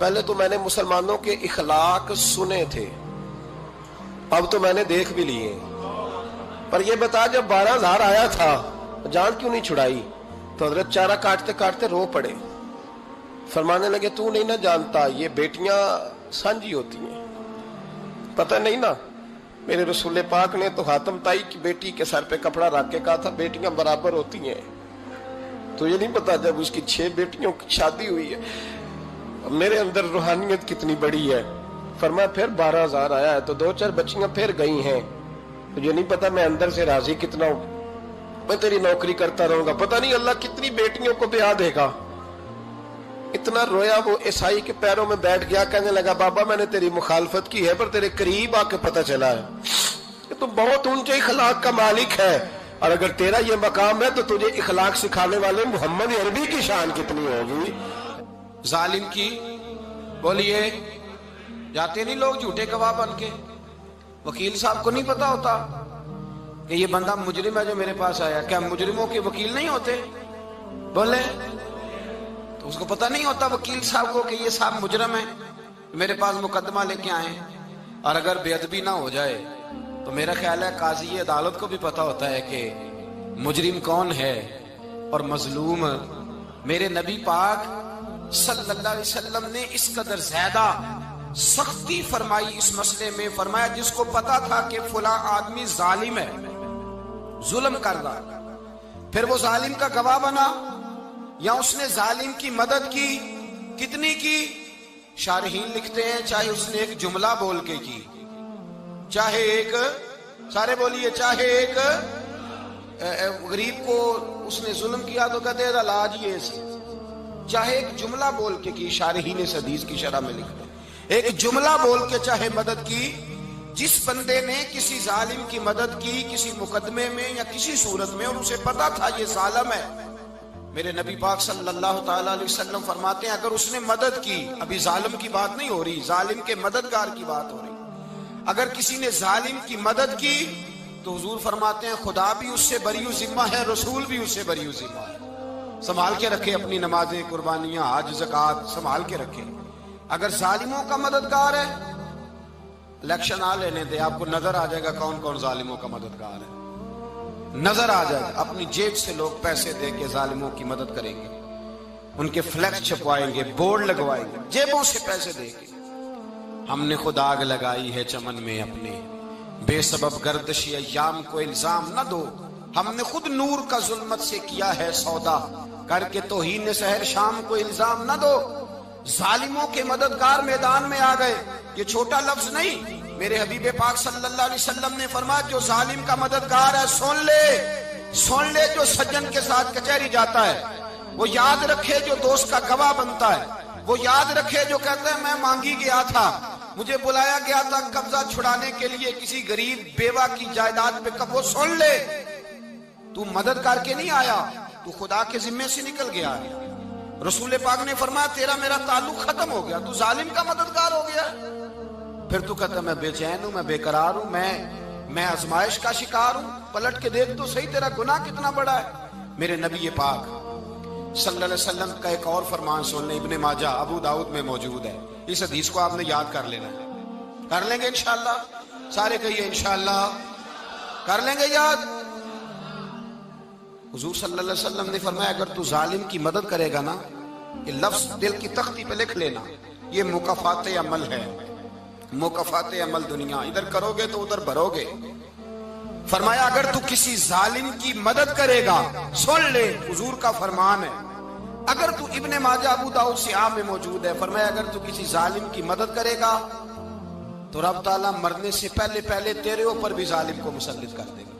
پہلے تو میں نے مسلمانوں کے اخلاق سنے تھے، اب تو میں نے دیکھ بھی لیے، پر یہ بتا جب 12,000 آیا تھا جان کیوں نہیں چھڑائی؟ تو حضرت چارہ کاٹتے کاٹتے رو پڑے، فرمانے لگے تو نہیں نہ جانتا یہ بیٹیاں سانجی ہوتی ہیں، پتہ نہیں نا؟ میرے رسول پاک نے تو حاتم تائی کی بیٹی کے سر پہ کپڑا رکھ کے کہا تھا بیٹیاں برابر ہوتی ہیں، تو یہ نہیں پتا جب اس کی 6 بیٹیوں کی شادی ہوئی ہے میرے اندر روحانیت کتنی بڑی ہے۔ فرمایا پھر 12,000 آیا ہے تو 2-4 بچیاں پھر گئی ہیں، مجھے نہیں پتا میں اندر سے راضی کتنا ہوں، میں تیری نوکری کرتا رہوں گا، پتہ نہیں اللہ کتنی بیٹیوں کو بیاہ دے گا۔ اتنا رویا وہ عیسائی کے پیروں میں بیٹھ گیا، کہنے لگا بابا میں نے تیری مخالفت کی ہے پر تیرے قریب آ کے پتہ چلا ہے کہ تو بہت اونچے اخلاق کا مالک ہے، اور اگر تیرا یہ مقام ہے تو تجھے اخلاق سکھانے والے محمد عربی کی شان کتنی ہوگی۔ ظالم کی بولیے جاتے نہیں لوگ جھوٹے گواہ بن کے، وکیل صاحب کو نہیں پتا ہوتا کہ یہ بندہ مجرم ہے جو میرے پاس آیا، کیا مجرموں کے وکیل نہیں ہوتے؟ بولے تو اس کو پتہ نہیں ہوتا وکیل صاحب کو کہ یہ صاحب مجرم ہے، میرے پاس مقدمہ لے کے آئے، اور اگر بے ادبی نہ ہو جائے تو میرا خیال ہے قاضی عدالت کو بھی پتا ہوتا ہے کہ مجرم کون ہے اور مظلوم۔ میرے نبی پاک صلی اللہ علیہ وسلم نے اس قدر زیادہ سختی فرمائی اس مسئلے میں، فرمایا جس کو پتا تھا کہ فلاں آدمی ظالم ہے، ظلم کر رہا، پھر وہ ظالم کا گواہ بنا یا اس نے ظالم کی مدد کی، کتنی کی؟ شارحین لکھتے ہیں چاہے اس نے ایک جملہ بول کے کی، چاہے ایک، سارے بولیے، چاہے ایک غریب کو اس نے ظلم کیا تو کہتے ہیں علاج یہ سی، چاہے ایک جملہ بول کے کی، شارحین اس حدیث کی شرح میں لکھتے ہیں ایک جملہ بول کے چاہے مدد کی، جس بندے نے کسی ظالم کی مدد کی کسی مقدمے میں یا کسی صورت میں اور اسے پتا تھا یہ ظالم ہے، میرے نبی پاک صلی اللہ تعالی علیہ وسلم فرماتے ہیں اگر اس نے مدد کی، ابھی ظالم کی بات نہیں ہو رہی، ظالم کے مددگار کی بات ہو رہی، اگر کسی نے ظالم کی مدد کی تو حضور فرماتے ہیں خدا بھی اس سے بری و ذمہ ہے، رسول بھی اس سے بری و ذمہ ہے۔ سنبھال کے رکھے اپنی نمازیں، قربانیاں، حج، زکوٰۃ سنبھال کے رکھے۔ اگر ظالموں کا مددگار ہے، الیکشن آ لینے دے، آپ کو نظر آ جائے گا کون کون ظالموں کا مددگار ہے، نظر آ جائے گا۔ اپنی جیب سے لوگ پیسے دے کے ظالموں کی مدد کریں گے، ان کے فلیکس چھپوائیں گے، بورڈ لگوائیں گے، جیبوں سے پیسے دے کے۔ ہم نے خود آگ لگائی ہے چمن میں اپنے، بے سبب گردشی ایام کو الزام نہ دو، ہم نے خود نور کا ظلمت سے کیا ہے سودا، کر کے توہین سحر شام کو الزام نہ دو۔ ظالموں کے مددگار میدان میں آ گئے، یہ چھوٹا لفظ نہیں، میرے حبیب پاک صلی اللہ علیہ وسلم نے فرمایا جو ظالم کا مددگار ہے سن لے جو سجن کے ساتھ کچہری جاتا ہے، وہ یاد رکھے جو دوست کا گواہ بنتا ہے، وہ یاد رکھے جو کہتا ہے میں مانگی گیا تھا، مجھے بلایا گیا تھا قبضہ چھڑانے کے لیے کسی غریب بیوہ کی جائیداد پہ، کب وہ سن لے تو مدد کر کے نہیں آیا، تو خدا کے ذمے سے نکل گیا ہے۔ رسول پاک نے فرمایا تیرا میرا تعلق ختم ہو گیا، تو ظالم کا مددگار ہو گیا، پھر تو کہتا میں بے چین ہوں، میں بے قرار ہوں، میں آزمائش کا شکار ہوں، پلٹ کے دیکھ تو صحیح تیرا گناہ کتنا بڑا ہے۔ میرے نبی پاک صلی اللہ علیہ وسلم کا ایک اور فرمان سن لیں، ابن ماجہ ابو داؤد میں موجود ہے، اس حدیث کو آپ نے یاد کر لینا ہے، کر لیں گے انشاءاللہ، سارے کہیے انشاءاللہ، کر لیں گے یاد۔ حضور صلی اللہ علیہ وسلم نے فرمایا اگر تو ظالم کی مدد کرے گا نا، یہ لفظ دل کی تختی پہ لکھ لینا، یہ مکافات عمل ہے، مکافات عمل دنیا، ادھر کرو گے تو ادھر بھرو گے۔ فرمایا اگر تو کسی ظالم کی مدد کرے گا، سن لے حضور کا فرمان ہے، اگر تو ابن ماجہ ابو داؤد سیاہ میں موجود ہے، فرمایا اگر تو کسی ظالم کی مدد کرے گا تو رب تعالیٰ مرنے سے پہلے پہلے تیرے اوپر بھی ظالم کو مسلط کر دے گا،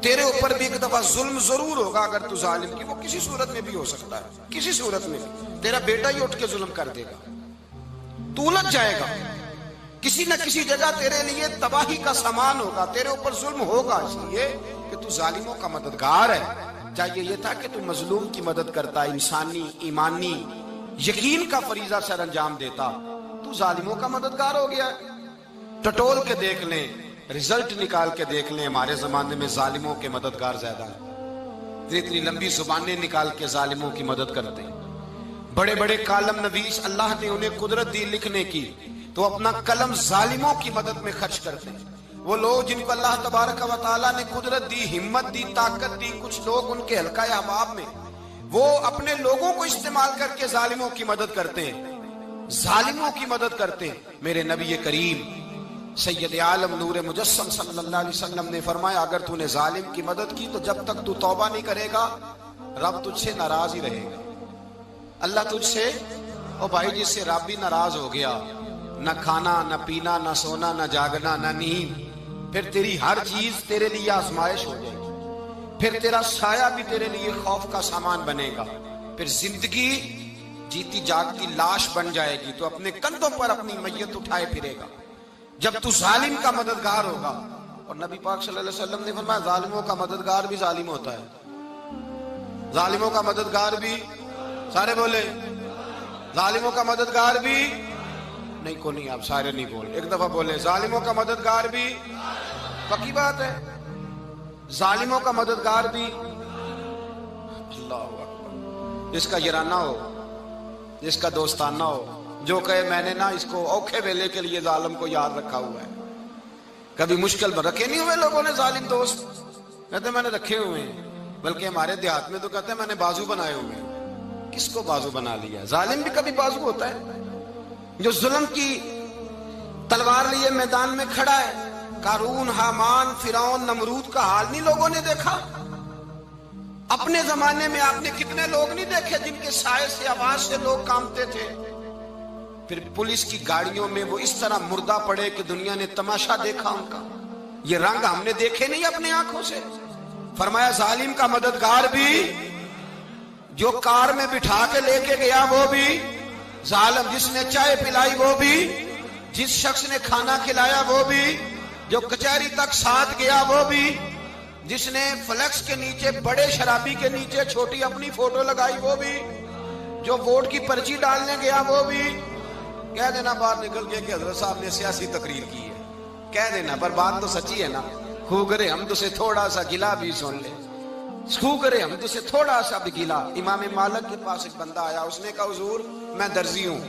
تیرے اوپر بھی ایک دفعہ ظلم ضرور ہوگا اگر تو ظالم کی، وہ کسی صورت میں بھی ہو سکتا ہے، کسی صورت میں بھی تیرا بیٹا ہی اٹھ کے ظلم کر دے گا، تو الجھ جائے گا، کسی نہ کسی جگہ تیرے لیے تباہی کا سامان ہوگا، تیرے اوپر ظلم ہوگا، اس لیے کہ تو ظالموں کا مددگار ہے۔ چاہیے یہ تھا کہ تو مظلوم کی مدد کرتا، انسانی ایمانی یقین کا فریضہ سر انجام دیتا، تو ظالموں کا مددگار ہو گیا۔ ٹٹول کے دیکھ لیں، رزلٹ نکال کے دیکھ لیں، ہمارے زمانے میں ظالموں کے مددگار زیادہ ہیں، اتنی لمبی زبانیں نکال کے ظالموں کی مدد کرتے ہیں، بڑے بڑے کالم نویس اللہ نے انہیں قدرت دی لکھنے کی، تو اپنا قلم ظالموں کی مدد میں خرچ کرتے ہیں۔ وہ لوگ جن کو اللہ تبارک و تعالیٰ نے قدرت دی، ہمت دی، طاقت دی، کچھ لوگ ان کے حلقہ احباب میں، وہ اپنے لوگوں کو استعمال کر کے ظالموں کی مدد کرتے ہیں، ظالموں کی مدد کرتے ہیں۔ میرے نبی کریم سید عالم نور مجسم صلی اللہ علیہ وسلم نے فرمایا، اگر تو نے ظالم کی مدد کی تو جب تک تو توبہ نہیں کرے گا رب تجھ سے ناراض ہی رہے گا۔ اللہ تجھ سے، او بھائی جس سے رب بھی ناراض ہو گیا، نہ کھانا نہ پینا نہ سونا نہ جاگنا نہ نیند، پھر تیری ہر چیز تیرے لیے آزمائش ہو جائے گی، پھر تیرا سایہ بھی تیرے لیے خوف کا سامان بنے گا، پھر زندگی جیتی جاگتی لاش بن جائے گی، تو اپنے کندھوں پر اپنی میت اٹھائے پھرے گا جب تو ظالم کا مددگار ہوگا۔ اور نبی پاک صلی اللہ علیہ وسلم نے فرمایا ظالموں کا مددگار بھی ظالم ہوتا ہے، ظالموں کا مددگار بھی، سارے بولے ظالموں کا مددگار بھی، نہیں کو نہیں، آپ سارے نہیں بولے، ایک دفعہ بولے ظالموں کا مددگار بھی، پکی بات ہے، ظالموں کا مددگار بھی۔ اللہ اکبر، جس کا یارانہ ہو، جس کا دوستانہ ہو، جو کہے میں نے نا اس کو اوکھے ویلے کے لیے ظالم کو یاد رکھا ہوا ہے۔ کبھی مشکل میں رکھے نہیں ہوئے لوگوں نے ظالم دوست، کہتے میں نے رکھے ہوئے ہیں، بلکہ ہمارے دیہات میں تو کہتے ہیں میں نے بازو بنائے ہوئے ہیں۔ کس کو بازو بنا لیا؟ ظالم بھی کبھی بازو ہوتا ہے، جو ظلم کی تلوار لیے میدان میں کھڑا ہے۔ قارون، حامان، فرعون، نمرود کا حال نہیں لوگوں نے دیکھا؟ اپنے زمانے میں آپ نے کتنے لوگ نہیں دیکھے جن کے سائے سے، آواز سے لوگ کانپتے تھے؟ پھر پولیس کی گاڑیوں میں وہ اس طرح مردہ پڑے کہ دنیا نے تماشا دیکھا ان کا۔ یہ رنگ ہم نے دیکھے نہیں اپنے آنکھوں سے۔ فرمایا ظالم کا مددگار بھی، جو کار میں بٹھا کے لے کے گیا وہ بھی ظالم، جس نے چائے پلائی وہ بھی، جس شخص نے کھانا کھلایا وہ بھی، جو کچہری تک ساتھ گیا وہ بھی، جس نے فلیکس کے نیچے، بڑے شرابی کے نیچے چھوٹی اپنی فوٹو لگائی وہ بھی، جو ووٹ کی پرچی ڈالنے گیا وہ بھی۔ کہہ دینا باہر نکل کے کہ حضرت صاحب نے سیاسی تقریر کی ہے، کہہ دینا، پر بات تو سچی ہے نا۔ خو کرے ہم تو سے تھوڑا سا گلا بھی سن لے، خو کرے ہم تو سے تھوڑا سا بھی گلا۔ امام مالک کے پاس ایک بندہ آیا، اس نے کہا حضور میں درزی ہوں،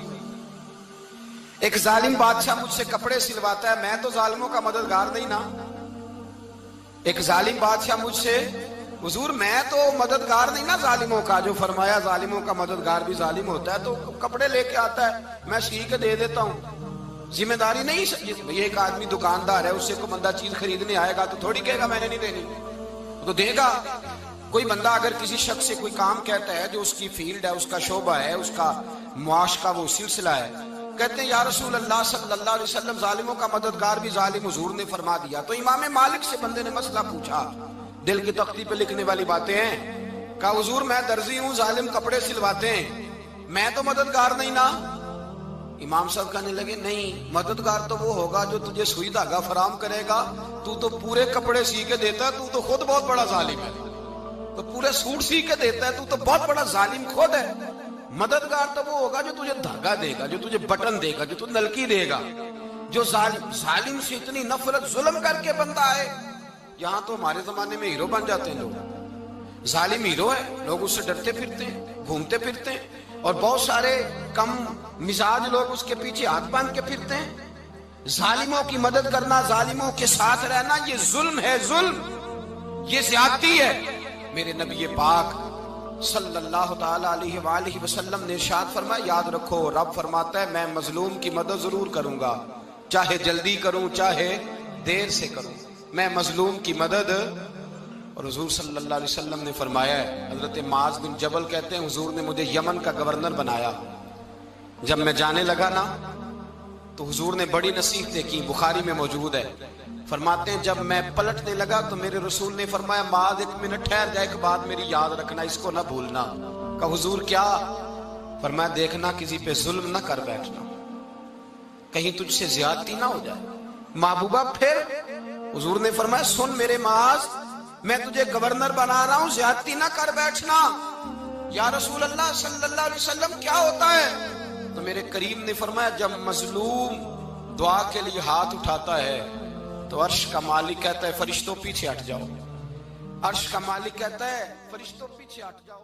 ایک ظالم بادشاہ مجھ سے کپڑے سلواتا ہے، میں تو ظالموں کا مددگار نہیں نا۔ ایک ظالم بادشاہ مجھ سے، حضور میں تو مددگار نہیں نا ظالموں کا، جو فرمایا ظالموں کا مددگار بھی ظالم ہوتا ہے، تو کپڑے لے کے آتا ہے میں سی کے دے دیتا ہوں، ذمہ داری نہیں۔ یہ ایک آدمی دکاندار ہے، اس سے کوئی بندہ چیز خریدنے آئے گا تو تھوڑی کہے گا میں نے نہیں دینی، تو دے گا۔ کوئی بندہ اگر کسی شخص سے کوئی کام کہتا ہے جو اس کی فیلڈ ہے، اس کا شعبہ ہے، اس کا معاش کا وہ سلسلہ ہے، کہتے ہیں یا رسول اللہ صلی اللہ علیہ وسلم ظالموں کا مددگار بھی ظالم، حضور نے فرما دیا۔ تو امام مالک سے بندے نے مسئلہ پوچھا، دل کی تختی پہ لکھنے والی باتیں ہیں، کہا حضور میں درزی ہوں، ظالم کپڑے سلواتے ہیں، میں تو مددگار نہیں نا۔ امام صاحب کہنے لگے نہیں، مددگار تو وہ ہوگا جو تجھے سوئی دھاگا فراہم کرے گا، تو پورے کپڑے سی کے دیتا ہے، تو خود بہت بڑا ظالم ہے، تو پورے سوٹ سی کے دیتا ہے، تو بہت بڑا ظالم خود ہے۔ مددگار تو وہ ہوگا جو تجھے دھاگا دے گا، جو تجھے بٹن دے گا، جو تجھے نلکی دے گا۔ جو ظالم سے اتنی نفرت، ظلم کر کے بندہ ہے، یہاں تو ہمارے زمانے میں ہیرو بن جاتے ہیں لوگ، ظالم ہیرو ہے، لوگ اس سے ڈرتے پھرتے ہیں، گھومتے پھرتے ہیں، اور بہت سارے کم مزاج لوگ اس کے پیچھے ہاتھ باندھ کے پھرتے ہیں۔ ظالموں کی مدد کرنا، ظالموں کے ساتھ رہنا، یہ ظلم ہے، ظلم، یہ زیادتی ہے۔ میرے نبی پاک صلی اللہ تعالی علیہ وآلہ وسلم نے ارشاد فرمایا، یاد رکھو رب فرماتا ہے میں مظلوم کی مدد ضرور کروں گا، چاہے جلدی کروں چاہے دیر سے کروں، میں مظلوم کی مدد۔ اور حضور صلی اللہ علیہ وسلم نے فرمایا ہے، حضرت معاذ بن جبل کہتے ہیں حضور نے مجھے یمن کا گورنر بنایا، جب میں جانے لگا نا تو حضور نے بڑی نصیحتیں کی، بخاری میں موجود ہے، فرماتے ہیں جب میں پلٹنے لگا تو میرے رسول نے فرمایا معاذ ایک منٹ ٹھہر جا، ایک بات میری یاد رکھنا، اس کو نہ بھولنا۔ کہا حضور کیا؟ فرمایا دیکھنا کسی پہ ظلم نہ کر بیٹھنا، کہیں تجھ سے زیادتی نہ ہو جائے۔ محبوبہ پھر حضور نے فرمایا سن میرے معاذ، میں تجھے گورنر بنا رہا ہوں، زیادتی نہ کر بیٹھنا۔ یا رسول اللہ صلی اللہ علیہ وسلم کیا ہوتا ہے؟ تو میرے کریم نے فرمایا جب مظلوم دعا کے لیے ہاتھ اٹھاتا ہے تو عرش کا مالک کہتا ہے فرشتوں پیچھے ہٹ جاؤ، عرش کا مالک کہتا ہے فرشتوں پیچھے ہٹ جاؤ۔